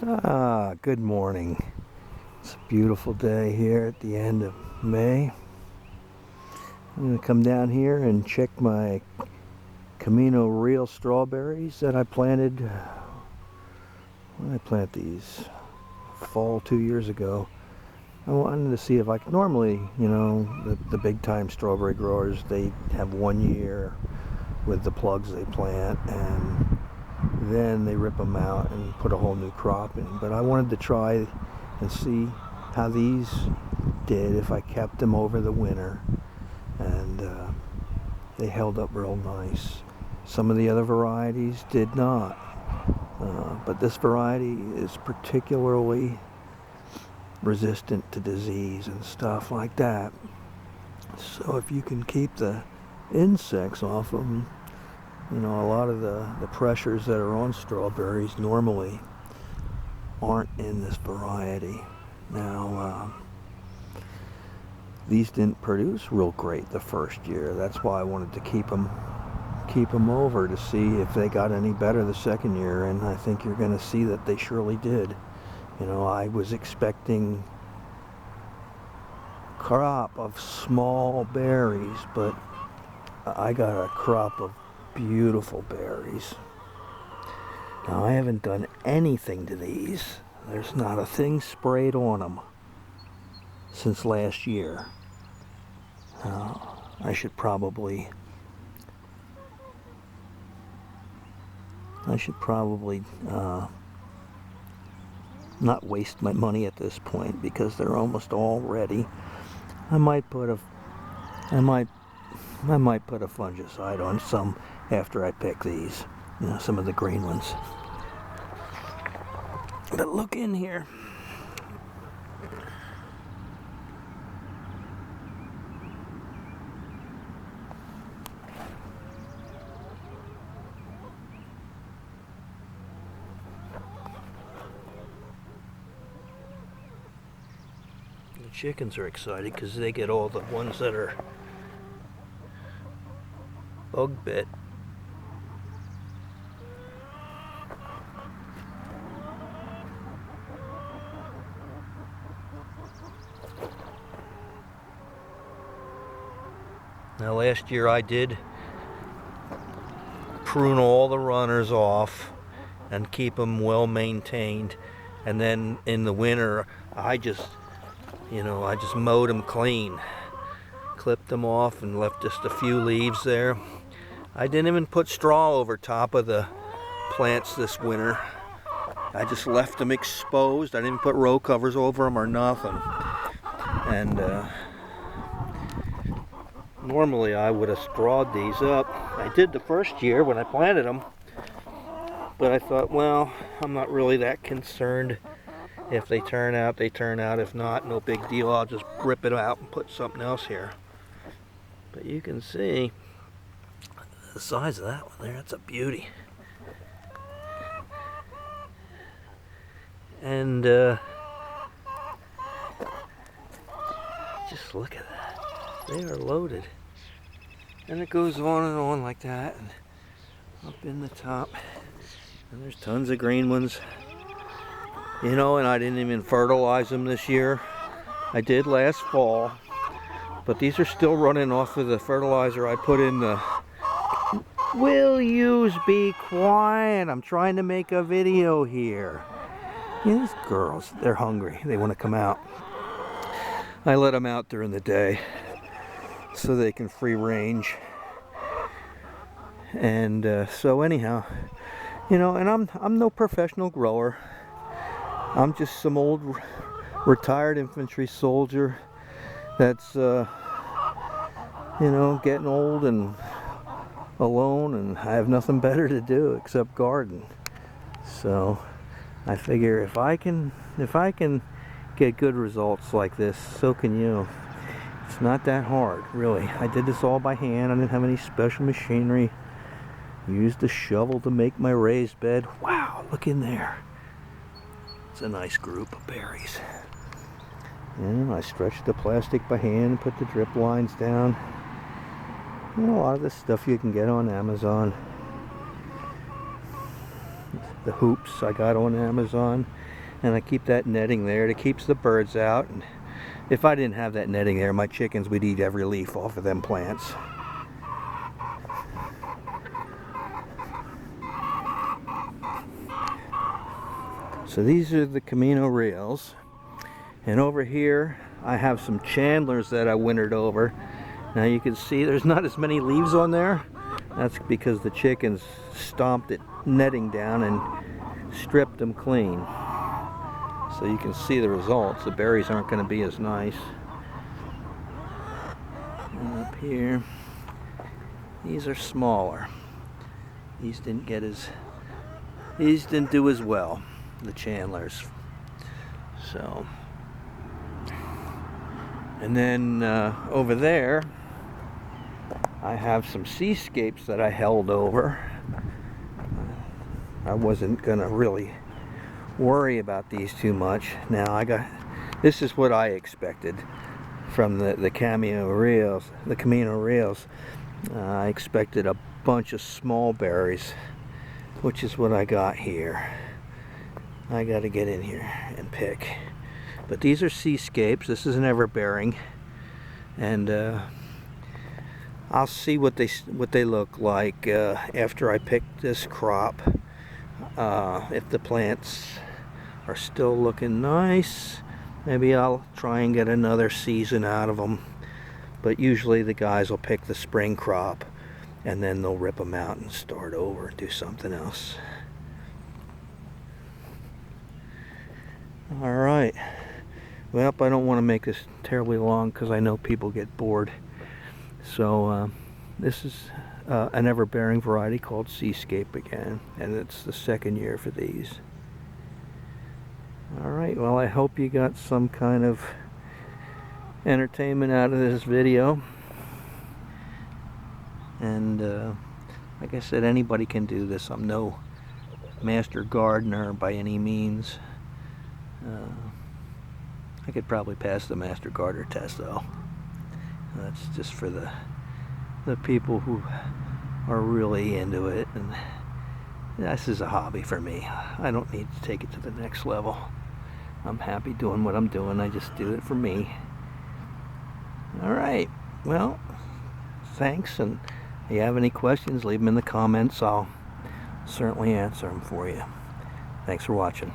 Good morning. It's a beautiful day here at the end of May. I'm going to come down here and check my Camino Real strawberries that I planted. When did I plant these? Fall 2 years ago. I wanted to see if I could, normally, the big time strawberry growers, they have 1 year with the plugs they plant, and then they rip them out and put a whole new crop in. But I wanted to try and see how these did if I kept them over the winter, and they held up real nice. Some of the other varieties did not, but this variety is particularly resistant to disease and stuff like that. So if you can keep the insects off them, a lot of the pressures that are on strawberries normally aren't in this variety. Now, these didn't produce real great the first year. That's why I wanted to keep them over to see if they got any better the second year, and I think you're going to see that they surely did. I was expecting a crop of small berries, but I got a crop of beautiful berries. Now, I haven't done anything to these. There's not a thing sprayed on them since last year. I should probably not waste my money at this point, because they're almost all ready. I might put a fungicide on some after I pick these, some of the green ones. But look in here. The chickens are excited because they get all the ones that are bug bit. Now, last year I did prune all the runners off and keep them well maintained, and then in the winter I just mowed them clean, clipped them off and left just a few leaves there. I didn't even put straw over top of the plants this winter. I just left them exposed. I didn't put row covers over them or nothing. And normally I would have strawed these up. I did the first year when I planted them, but I thought, well, I'm not really that concerned. If they turn out, they turn out. If not, no big deal. I'll just rip it out and put something else here. But you can see the size of that one there. That's a beauty. And just look at that. They are loaded. And it goes on and on like that. And up in the top. And there's tons of green ones. And I didn't even fertilize them this year. I did last fall. But these are still running off of the fertilizer I put in the... Will you be quiet? I'm trying to make a video here. These girls, they're hungry. They want to come out. I let them out during the day so they can free range. And so anyhow, and I'm no professional grower. I'm just some old retired infantry soldier that's getting old and alone, and I have nothing better to do except garden. So I figure if I can get good results like this, so can you. It's not that hard, really. I did this all by hand. I didn't have any special machinery. Used a shovel to make my raised bed. Wow, look in there. It's a nice group of berries. And I stretched the plastic by hand and put the drip lines down. A lot of this stuff you can get on Amazon. the hoops I got on Amazon, and I keep that netting there that keeps the birds out. And if I didn't have that netting there, my chickens would eat every leaf off of them plants. So these are the Camino Reals, and over here I have some Chandlers that I wintered over. Now you can see there's not as many leaves on there. That's because the chickens stomped it netting down and stripped them clean. So you can see the results. The berries aren't going to be as nice. And up here, these are smaller. These didn't do as well, the Chandlers. So, and then over there I have some seascapes that I held over. I wasn't gonna really worry about these too much. Now this is what I expected from the Camino Reals. I expected a bunch of small berries, which is what I got here. I got to get in here and pick. But these are seascapes. This is an everbearing, and I'll see what they look like after I pick this crop. If the plants are still looking nice, maybe I'll try and get another season out of them. But usually the guys will pick the spring crop and then they'll rip them out and start over and do something else. Alright, well, I don't want to make this terribly long because I know people get bored. So this is an everbearing variety called Seascape again, and it's the second year for these. Alright, well, I hope you got some kind of entertainment out of this video. And like I said, anybody can do this. I'm no master gardener by any means. I could probably pass the master gardener test though. That's just for the people who are really into it, and this is a hobby for me. I don't need to take it to the next level. I'm happy doing what I'm doing. I just do it for me. Alright, well, thanks, and if you have any questions, leave them in the comments. I'll certainly answer them for you. Thanks for watching.